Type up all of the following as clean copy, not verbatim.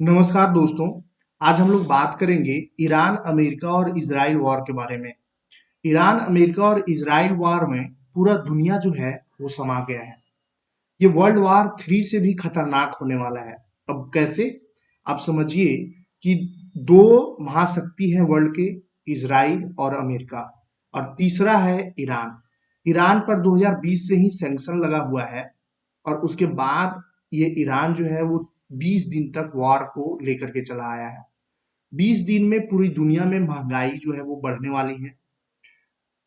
नमस्कार दोस्तों। आज हम लोग बात करेंगे ईरान, अमेरिका और इजराइल वॉर के बारे में। ईरान, अमेरिका और इजराइल वॉर में पूरा दुनिया जो है वो समा गया है। ये वर्ल्ड वॉर 3 से भी खतरनाक होने वाला है। अब कैसे? आप समझिए कि दो महाशक्ति है वर्ल्ड के, इजराइल और अमेरिका, और तीसरा है ईरान। ईरान पर 2020 से ही सैंक्शन लगा हुआ है और उसके बाद ये ईरान जो है वो 20 दिन तक वॉर को लेकर के चला आया है। 20 दिन में पूरी दुनिया में महंगाई जो है वो बढ़ने वाली है।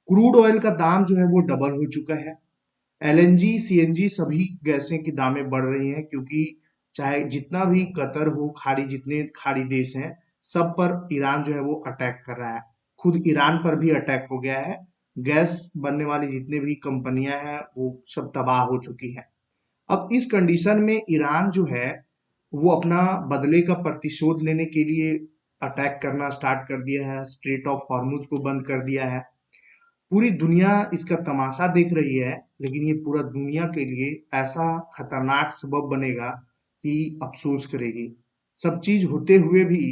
क्रूड ऑयल का दाम जो है वो डबल हो चुका है। एलएनजी, सीएनजी सभी गैसें की दामें बढ़ रही हैं, क्योंकि चाहे जितना भी कतर हो, जितने खाड़ी देश हैं, सब पर ईरान जो है वो अटैक कर रहा है। खुद ईरान पर भी अटैक हो गया है। गैस बनने वाली जितने भी कंपनियां हैं वो सब तबाह हो चुकी हैं। अब इस कंडीशन में ईरान जो है वो अपना बदले का प्रतिशोध लेने के लिए अटैक करना स्टार्ट कर दिया है। स्ट्रेट ऑफ हॉर्मुज को बंद कर दिया है। पूरी दुनिया इसका तमाशा देख रही है, लेकिन ये पूरा दुनिया के लिए ऐसा खतरनाक सबब बनेगा कि अफसोस करेगी। सब चीज होते हुए भी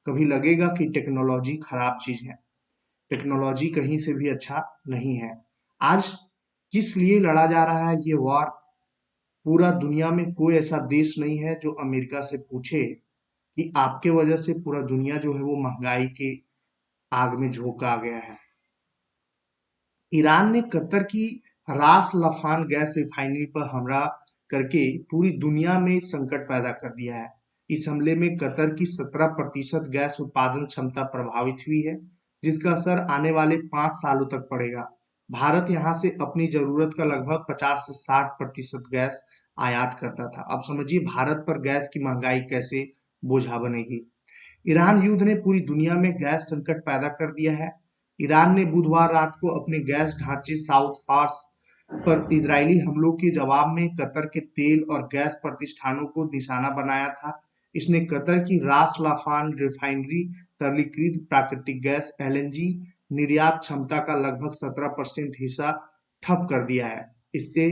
कभी लगेगा कि टेक्नोलॉजी खराब चीज है। टेक्नोलॉजी कहीं से भी अच्छा नहीं है। आज किस लिए लड़ा जा रहा है ये वॉर? पूरा दुनिया में कोई ऐसा देश नहीं है जो अमेरिका से पूछे कि आपके वजह से पूरा दुनिया जो है वो महंगाई के आग में झोंका गया है। ईरान ने कतर की रास लाफान गैस रिफाइनरी पर हमला करके पूरी दुनिया में संकट पैदा कर दिया है। इस हमले में कतर की 17% गैस उत्पादन क्षमता प्रभावित हुई है, जिसका असर आने वाले 5 सालों तक पड़ेगा। भारत यहाँ से अपनी जरूरत का लगभग 50 से 60% गैस आयात करता था। अब समझिए भारत पर गैस की महंगाई कैसे बोझा बनेगी। ईरान युद्ध ने पूरी दुनिया में गैस संकट पैदा कर दिया है। ईरान ने बुधवार रात को अपने गैस ढांचे साउथ फार्स पर इजरायली हमलों के जवाब में कतर के तेल और गैस प्रतिष्ठानों को निशाना बनाया था। इसने कतर की रास लाफान रिफाइनरी तरलीकृत प्राकृतिक गैस एलएनजी निर्यात क्षमता का लगभग 17% हिस्सा ठप कर दिया है। इससे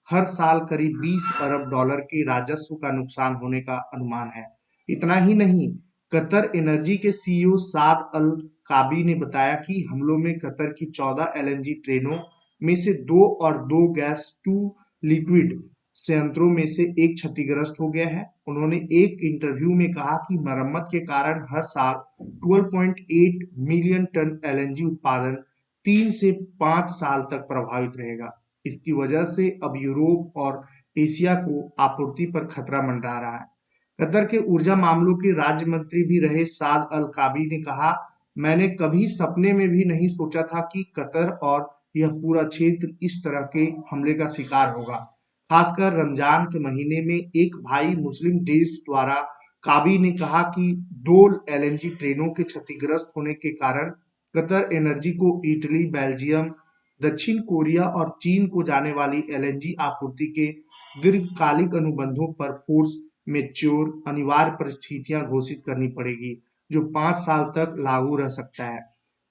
हर साल करीब 20 अरब डॉलर के राजस्व का नुकसान होने का अनुमान है। इतना ही नहीं, कतर एनर्जी के सीईओ साद अल काबी ने बताया कि हमलों में कतर की 14 एलएनजी ट्रेनों में से दो और दो गैस टू लिक्विड संयंत्रों में से एक क्षतिग्रस्त हो गया है। उन्होंने एक इंटरव्यू में कहा कि मरम्मत के कारण हर साल 12.8 मिलियन टन एलएनजी उत्पादन 3 से 5 साल तक प्रभावित रहेगा। इसकी वजह से अब यूरोप और एशिया को आपूर्ति पर खतरा मंडरा रहा है। कतर के ऊर्जा मामलों के राज्य मंत्री भी रहे साद अल काबी ने कहा, मैंने कभी सपने में भी नहीं सोचा था कि कतर और यह पूरा क्षेत्र इस तरह के हमले का शिकार होगा। खासकर रमजान के महीने में एक भाई मुस्लिम देश द्वारा। काबी ने कहा कि दो एलएनजी ट्रेनों के क्षतिग्रस्त होने के कारण कतर एनर्जी को इटली, बेल्जियम, दक्षिण कोरिया और चीन को जाने वाली एलएनजी आपूर्ति के दीर्घकालिक अनुबंधों पर फोर्स मेच्योर अनिवार्य परिस्थितियां घोषित करनी पड़ेगी, जो 5 साल तक लागू रह सकता है।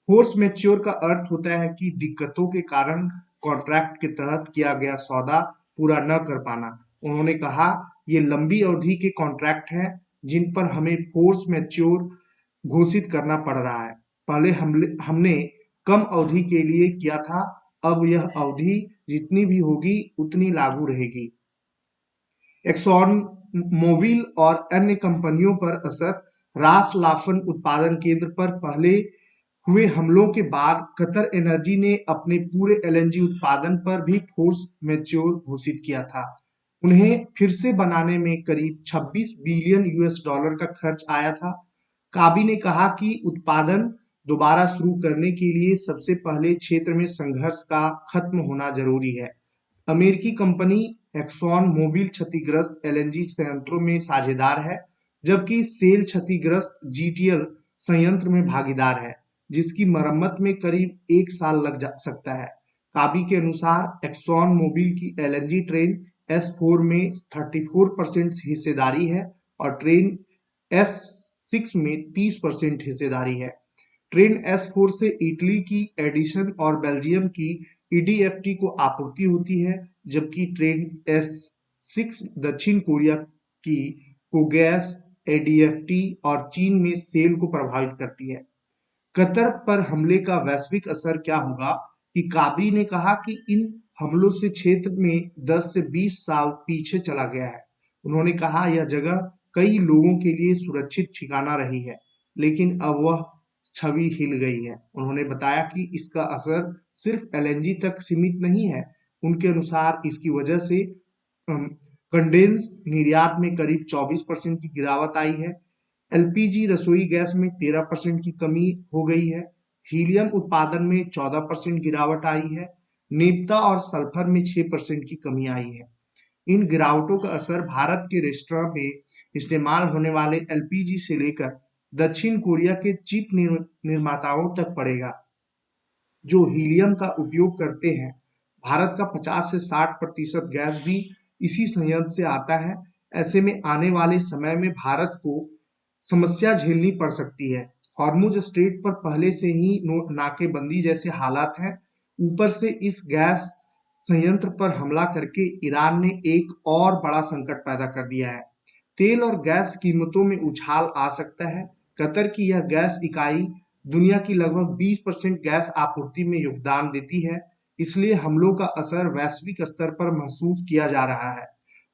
फोर्स मेच्योर का अर्थ होता है कि दिक्कतों के कारण कॉन्ट्रैक्ट के तहत किया गया सौदा पूरा न कर पाना। उन्होंने कहा, ये लंबी अवधि के कॉन्ट्रैक्ट हैं जिन पर हमें फोर्स मेच्योर घोषित करना पड़ रहा है। पहले हमने कम अवधि के लिए किया था, अब यह अवधि जितनी भी होगी उतनी लागू रहेगी। एक्सॉन मोबिल और अन्य कंपनियों पर असर। रास लाफन उत्पादन केंद्र पर पहले हुए हमलों के बाद कतर एनर्जी ने अपने पूरे एलएनजी उत्पादन पर भी फोर्स मेच्योर घोषित किया था। उन्हें फिर से बनाने में करीब 26 बिलियन यूएस डॉलर का खर्च आया था। काबी ने कहा कि उत्पादन दोबारा शुरू करने के लिए सबसे पहले क्षेत्र में संघर्ष का खत्म होना जरूरी है। अमेरिकी कंपनी एक्सॉन मोबिल क्षतिग्रस्त एलएनजी संयंत्रों में साझेदार है, जबकि सेल क्षतिग्रस्त जीटीएल संयंत्र में भागीदार है, जिसकी मरम्मत में करीब 1 साल लग सकता है। काबी के अनुसार एक्सॉन मोबिल की एलएनजी ट्रेन S4 में 34% हिस्सेदारी है और ट्रेन S6 में 30% हिस्सेदारी है। ट्रेन S4 से इटली की एडिसन और बेल्जियम की ईडीएफटी को आपूर्ति होती है, जबकि ट्रेन S6 दक्षिण कोरिया की को गैस एडीएफटी और चीन में सेल को प्रभावित करती है। कतर पर हमले का वैश्विक असर क्या होगा कि काबरी ने कहा कि इन हमलों से क्षेत्र में 10 से 20 साल पीछे चला गया है। उन्होंने कहा यह जगह कई लोगों के लिए सुरक्षित ठिकाना रही है, लेकिन अब वह छवि हिल गई है। उन्होंने बताया कि इसका असर सिर्फ एलएनजी तक सीमित नहीं है। उनके अनुसार इसकी वजह से कंडेंस निर्यात में करीब 24% की गिरावट आई है। एलपीजी रसोई गैस में 13% की कमी हो गई है। हीलियम उत्पादन में 14% गिरावट आई है। नेप्ता और सल्फर में 6% की कमी आई है। इन गिरावटों का असर भारत के रेस्टोरेंट में इस्तेमाल होने वाले एलपीजी से लेकर दक्षिण कोरिया के चिप निर्माताओं तक पड़ेगा, जो हीलियम का उपयोग करते हैं। भारत का 50 से 60% गैस भी इसी संयंत्र से आता है। ऐसे में आने वाले समय में भारत को समस्या झेलनी पड़ सकती है। हॉर्मुज स्ट्रेट पर पहले से ही नाकेबंदी जैसे हालात हैं। ऊपर से इस गैस संयंत्र पर हमला करके ईरान ने एक और बड़ा संकट पैदा कर दिया है। तेल और गैस कीमतों में उछाल आ सकता है। कतर की यह गैस इकाई दुनिया की लगभग 20% गैस आपूर्ति में योगदान देती है, इसलिए हमलों का असर वैश्विक स्तर पर महसूस किया जा रहा है।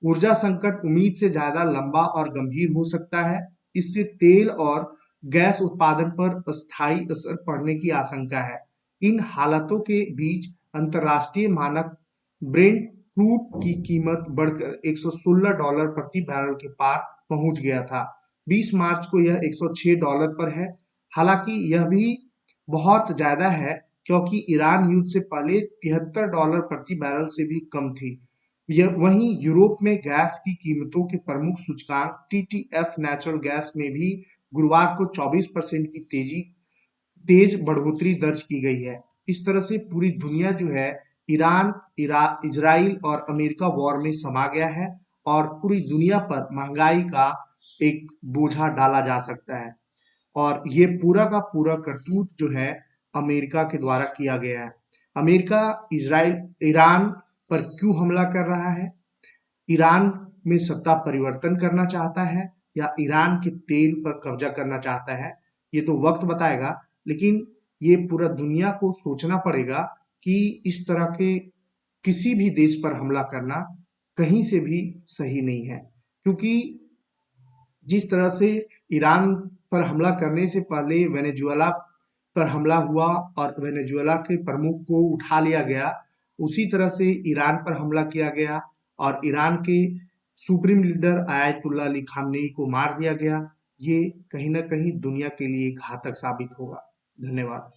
ऊर्जा संकट उम्मीद से ज्यादा लंबा और गंभीर हो सकता है। इससे तेल और गैस उत्पादन पर अस्थायी असर पड़ने की आशंका है। इन हालातों के बीच अंतर्राष्ट्रीय मानक ब्रेंट क्रूड की कीमत बढ़कर $116 प्रति बैरल के पार पहुंच गया था। 20 मार्च को यह $106 पर है। हालांकि यह भी बहुत ज्यादा है, क्योंकि ईरान युद्ध से पहले $73 प्रति बैरल से भी कम थी। वहीं यूरोप में गैस की कीमतों के प्रमुख सूचकांक टीटीएफ नेचुरल गैस में भी गुरुवार को 24% की तेज बढ़ोतरी दर्ज की गई है। इस तरह से पूरी दुनिया जो है ईरान, इजराइल और अमेरिका वॉर में समा गया है और पूरी दुनिया पर महंगाई का एक बोझा डाला जा सकता है। और ये पूरा का पूरा करतूत जो है अमेरिका के द्वारा किया गया है। अमेरिका ईरान पर क्यों हमला कर रहा है? ईरान में सत्ता परिवर्तन करना चाहता है या ईरान के तेल पर कब्जा करना चाहता है? ये तो वक्त बताएगा, लेकिन ये पूरा दुनिया को सोचना पड़ेगा कि इस तरह के किसी भी देश पर हमला करना कहीं से भी सही नहीं है, क्योंकि जिस तरह से ईरान पर हमला करने से पहले वेनेजुएला पर हमला हुआ और वेनेजुएला के प्रमुख को उठा लिया गया, उसी तरह से ईरान पर हमला किया गया और ईरान के supreme leader Ayatollah Ali Khamenei को मार दिया गया। ये कहीं ना कहीं दुनिया के लिए घातक साबित होगा। धन्यवाद।